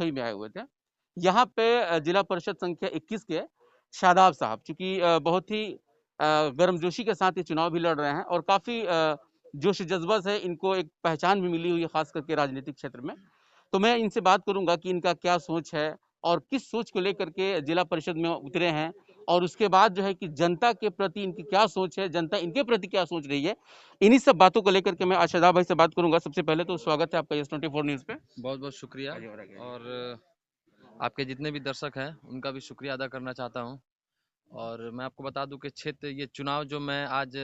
लखई में आए हुए थे। यहाँ पे जिला परिषद संख्या 21 के शादाब साहब, चूंकि बहुत ही गर्मजोशी के साथ ये चुनाव भी लड़ रहे हैं और काफी जोश जज्बा से इनको एक पहचान भी मिली हुई है, खास करके राजनीतिक क्षेत्र में। तो मैं इनसे बात करूंगा कि इनका क्या सोच है और किस सोच को लेकर के जिला परिषद में उतरे हैं, और उसके बाद जो है कि जनता के प्रति इनकी क्या सोच है, जनता इनके प्रति क्या सोच रही है। इन्हीं सब बातों को लेकर के मैं आज शादाब भाई से बात करूंगा। सबसे पहले तो स्वागत है आपका यस 24 न्यूज पे। बहुत बहुत शुक्रिया। और आपके जितने भी दर्शक हैं उनका भी शुक्रिया अदा करना चाहता हूं। और मैं आपको बता दूं कि क्षेत्र ये चुनाव जो मैं आज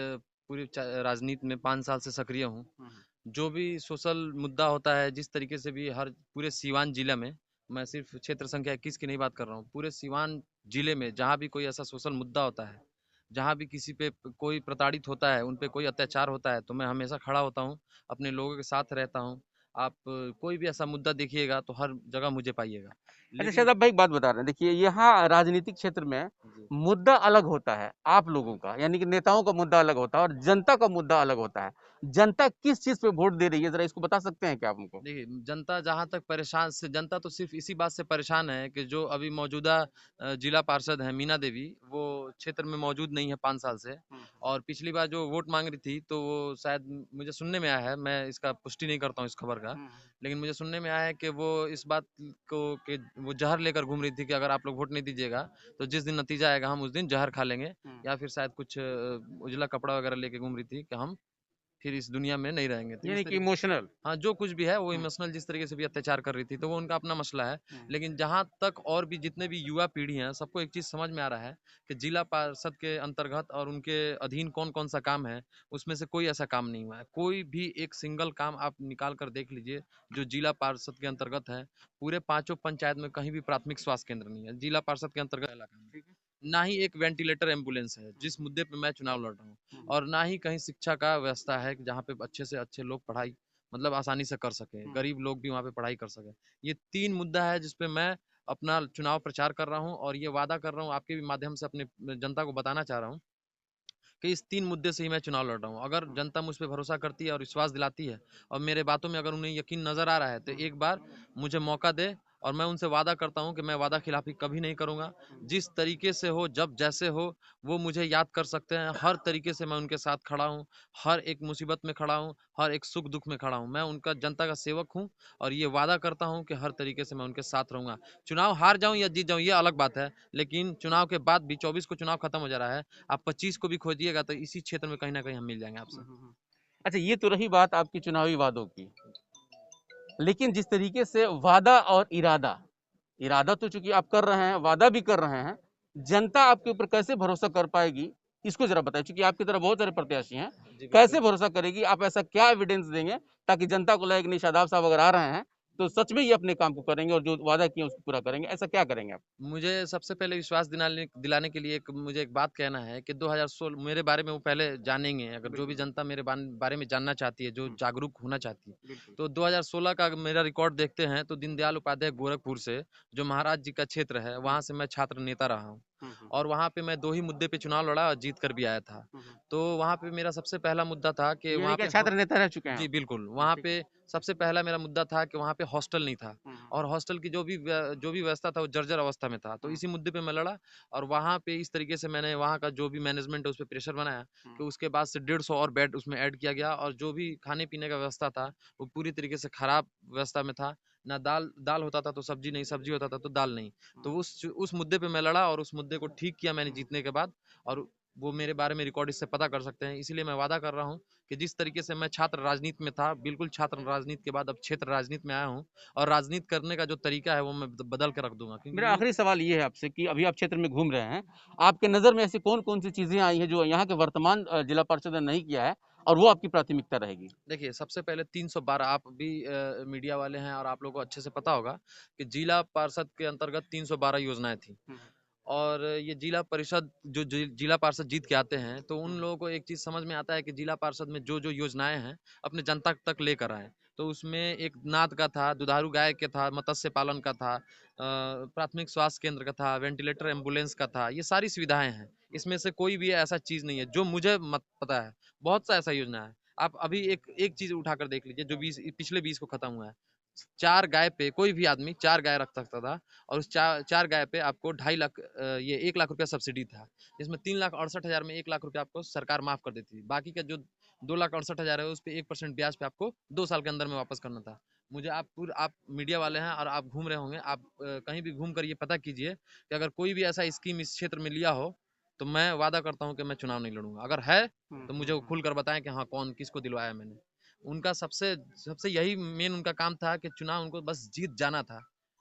पूरी राजनीति में 5 साल से सक्रिय हूं, जो भी सोशल मुद्दा होता है, जिस तरीके से भी हर पूरे सीवान जिला में, मैं सिर्फ क्षेत्र संख्या 21 की नहीं बात कर रहा हूँ, पूरे सीवान जिले में जहाँ भी कोई ऐसा सोशल मुद्दा होता है, जहाँ भी किसी पे कोई प्रताड़ित होता है, उन पे कोई अत्याचार होता है, तो मैं हमेशा खड़ा होता हूँ, अपने लोगों के साथ रहता हूँ। आप कोई भी ऐसा मुद्दा देखिएगा तो हर जगह मुझे पाइएगा। अच्छा लेकिन शादाब भाई, एक बात बता रहे हैं, देखिए यहाँ राजनीतिक क्षेत्र में जी, मुद्दा अलग होता है आप लोगों का, यानी कि नेताओं का मुद्दा अलग होता है और जनता का मुद्दा अलग होता है। जनता किस चीज पे वोट दे रही है, जरा इसको बता सकते हैं क्या आप हमको? देखिए, जनता जहाँ तक परेशान से जनता तो सिर्फ इसी बात से परेशान है कि जो अभी मौजूदा जिला पार्षद हैं मीना देवी, वो क्षेत्र में मौजूद नहीं है 5 साल से। और पिछली बार जो वोट मांग रही थी तो वो शायद मुझे सुनने में आया है, मैं इसका पुष्टि नहीं करता हूँ इस खबर का, लेकिन मुझे सुनने में आया है कि वो इस बात को कि वो जहर लेकर घूम रही थी कि अगर आप लोग वोट नहीं दीजिएगा तो जिस दिन नतीजा आएगा हम उस दिन जहर खा लेंगे। या फिर शायद कुछ उजला कपड़ा वगैरह लेके घूम रही थी कि हम फिर इस दुनिया में नहीं रहेंगे, तो इस यानी कि तरीके। इमोशनल। हाँ, जो कुछ भी है वो इमोशनल जिस तरीके से भी अत्याचार कर रही थी, तो वो उनका अपना मसला है। लेकिन जहाँ तक और भी जितने भी युवा पीढ़ी हैं, सबको एक चीज़ समझ में आ रहा है कि जिला पार्षद के अंतर्गत और उनके अधीन कौन-कौन सा काम है, उसमें से कोई ऐसा काम नहीं हुआ है। कोई भी एक सिंगल काम आप निकाल कर देख लीजिए, जो जिला पार्षद के अंतर्गत है। पूरे पाँचों पंचायत में कहीं भी प्राथमिक स्वास्थ्य केंद्र नहीं है, जिला पार्षद के अंतर्गत इलाका में। ना ही एक वेंटिलेटर एम्बुलेंस है, जिस मुद्दे पे मैं चुनाव लड़ रहा हूँ। और ना ही कहीं शिक्षा का व्यवस्था है कि जहाँ पे अच्छे से अच्छे लोग पढ़ाई मतलब आसानी से कर सके, गरीब लोग भी वहाँ पे पढ़ाई कर सके। ये 3 मुद्दा है जिस पे मैं अपना चुनाव प्रचार कर रहा हूँ, और ये वादा कर रहा हूँ आपके भी माध्यम से अपने जनता को बताना चाह रहा हूँ कि इस 3 मुद्दे से ही मैं चुनाव लड़ रहा हूँ। अगर जनता मुझ पे भरोसा करती है और विश्वास दिलाती है और मेरे बातों में अगर उन्हें यकीन नज़र आ रहा है, तो एक बार मुझे मौका दे। और मैं उनसे वादा करता हूँ कि मैं वादा खिलाफ़ी कभी नहीं करूँगा। जिस तरीके से हो, जब जैसे हो, वो मुझे याद कर सकते हैं। हर तरीके से मैं उनके साथ खड़ा हूँ, हर एक मुसीबत में खड़ा हूँ, हर एक सुख-दुःख में खड़ा हूँ। मैं उनका जनता का सेवक हूँ और ये वादा करता हूँ कि हर तरीके से मैं उनके साथ रहूँगा। चुनाव हार जाऊँ या जीत जाऊँ ये अलग बात है, लेकिन चुनाव के बाद भी 24 को चुनाव खत्म हो जा रहा है। आप 25 को भी खोजिएगा तो इसी क्षेत्र में कहीं न कहीं हम मिल जाएँगे आपसे। अच्छा, ये तो रही बात आपकी चुनावी वादों की, लेकिन जिस तरीके से वादा और इरादा, इरादा तो चूंकि आप कर रहे हैं, वादा भी कर रहे हैं, जनता आपके ऊपर कैसे भरोसा कर पाएगी, इसको जरा बताएं। चूंकि आपकी तरह बहुत सारे प्रत्याशी हैं, जी, कैसे बिल्कुल। भरोसा करेगी, आप ऐसा क्या एविडेंस देंगे ताकि जनता को लगे कि नहीं, शादाब साहब अगर आ रहे हैं तो सच में ही अपने काम को करेंगे और जो वादा किए उसको पूरा करेंगे, ऐसा क्या करेंगे आप? मुझे सबसे पहले विश्वास दिलाने दिलाने के लिए मुझे एक बात कहना है कि 2016 मेरे बारे में वो पहले जानेंगे। अगर जो भी जनता मेरे बारे में जानना चाहती है, जो जागरूक होना चाहती है, तो 2016 का मेरा रिकॉर्ड देखते हैं तो दीनदयाल उपाध्याय गोरखपुर से, जो महाराज जी का क्षेत्र है, वहाँ से मैं छात्र नेता रहा हूँ। और वहाँ पे मैं 2 ही मुद्दे पे चुनाव लड़ा और जीत कर भी आया था। तो वहाँ पे मेरा सबसे पहला मुद्दा था कि यानी वहाँ क्या पे छात्र नेता रह चुके हैं जी, आप? बिल्कुल। वहाँ पे सबसे पहला मेरा मुद्दा था कि वहाँ पे हॉस्टल नहीं था, और हॉस्टल की जो भी व्यवस्था था वो जर्जर अवस्था में था। तो इसी मुद्दे पे मैं लड़ा, और वहाँ पे इस तरीके से मैंने वहाँ का जो भी मैनेजमेंट है उस पे प्रेशर बनाया कि उसके बाद से 150 और बेड उसमें ऐड किया गया, और जो भी खाने-पीने का व्यवस्था था वो पूरी तरीके से खराब व्यवस्था में था। ना दाल दाल होता था तो सब्ज़ी नहीं, सब्ज़ी होता था तो दाल नहीं। तो उस मुद्दे पे मैं लड़ा और उस मुद्दे को ठीक किया मैंने जीतने के बाद। और वो मेरे बारे में रिकॉर्ड इससे पता कर सकते हैं। इसीलिए मैं वादा कर रहा हूँ कि जिस तरीके से मैं छात्र राजनीति में था, बिल्कुल छात्र राजनीति के बाद अब क्षेत्र राजनीति में आया हूँ, और राजनीति करने का जो तरीका है वो मैं बदल के रख दूंगा, क्योंकि मेरा आखिरी सवाल ये है आपसे कि अभी आप क्षेत्र में घूम रहे हैं, आपके नज़र में ऐसी कौन-कौन सी चीज़ें आई हैं जो यहाँ के वर्तमान जिला पार्षद ने नहीं किया है और वो आपकी प्राथमिकता रहेगी? देखिए, सबसे पहले 312 आप भी मीडिया वाले हैं और आप लोगों को अच्छे से पता होगा कि जिला पार्षद के अंतर्गत 312 योजनाएं थी। और ये जिला परिषद जो जिला पार्षद जीत के आते हैं तो उन लोगों को एक चीज़ समझ में आता है कि जिला पार्षद में जो जो योजनाएं हैं अपने जनता तक लेकर आए। तो उसमें एक नाद का था, दुधारू गाय के था, मत्स्य पालन का था, प्राथमिक स्वास्थ्य केंद्र का था, वेंटिलेटर एम्बुलेंस का था। ये सारी सुविधाएं हैं, इसमें से कोई भी ऐसा चीज़ नहीं है जो मुझे मत पता है। बहुत सा ऐसा योजना है। आप अभी एक एक चीज़ उठाकर देख लीजिए जो 20 पिछले 20 को खत्म हुआ है। 4 गाय पे कोई भी आदमी 4 गाय रख सकता था और उस 4 गाय पे आपको 2.5 लाख ये 1 लाख रुपया सब्सिडी था, जिसमें 3,68,000 में 1 लाख रुपया आपको सरकार माफ कर देती थी। बाकी का जो 2,68,000 है उस पे 1% ब्याज पे आपको 2 साल के अंदर में वापस करना था। मुझे आप मीडिया वाले हैं और आप घूम रहे होंगे, आप कहीं भी घूम कर ये पता कीजिए कि अगर कोई भी ऐसा स्कीम इस क्षेत्र में लिया हो, तो मैं वादा करता हूँ कि मैं चुनाव नहीं लड़ूँगा। अगर है, तो मुझे वो खुलकर बताएँ कि हाँ, कौन किसको दिलवाया मैंने। उनका सबसे सबसे यही मेन उनका काम था कि चुनाव उनको बस जीत जाना था।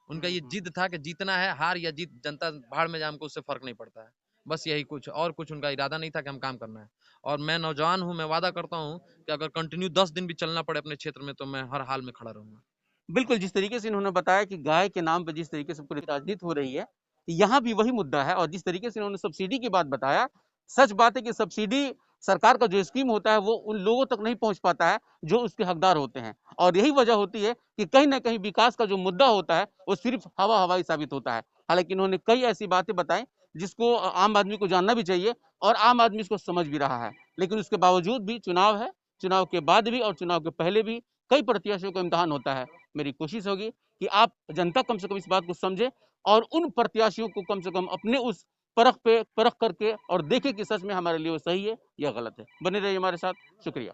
उनका ये जिद था कि जीतना है, हार या जीत जनता भाड़ में जाए, हमको उससे फ़र्क नहीं पड़ता है। बस यही कुछ और कुछ उनका इरादा नहीं था कि हम काम करना है। और मैं नौजवान हूँ, मैं वादा करता हूँ कि अगर कंटिन्यू 10 दिन भी चलना पड़े अपने क्षेत्र में, तो मैं हर हाल में खड़ा रहूँगा। बिल्कुल, जिस तरीके से इन्होंने बताया कि गाय के नाम पे जिस तरीके से पूरी राजनीति हो रही है, यहाँ भी वही मुद्दा है। और जिस तरीके से इन्होंने सब्सिडी की बात बताया, सच बात है कि सब्सिडी सरकार का जो स्कीम होता है, वो उन लोगों तक नहीं पहुँच पाता है, जो उसके हकदार होते हैं। और यही वजह होती है कि कहीं न कहीं विकास का जो मुद्दा होता है, वो सिर्फ़ हवा-हवाई साबित होता है। हालाँकि इन्होंने कई ऐसी बातें बताई, जिसको आम आदमी को जानना भी चाहिए और आम आदमी इसको समझ भी रहा है। लेकिन उसके बावजूद भी चुनाव है, चुनाव के बाद भी और चुनाव के पहले भी कई प्रत्याशियों का इम्तिहान होता है। मेरी कोशिश होगी कि आप जनता कम से कम इस बात को समझे और उन प्रत्याशियों को कम से कम अपने उस परख पे परख करके और देखें कि सच में हमारे लिए वो सही है या गलत है। बने रहिए हमारे साथ। शुक्रिया।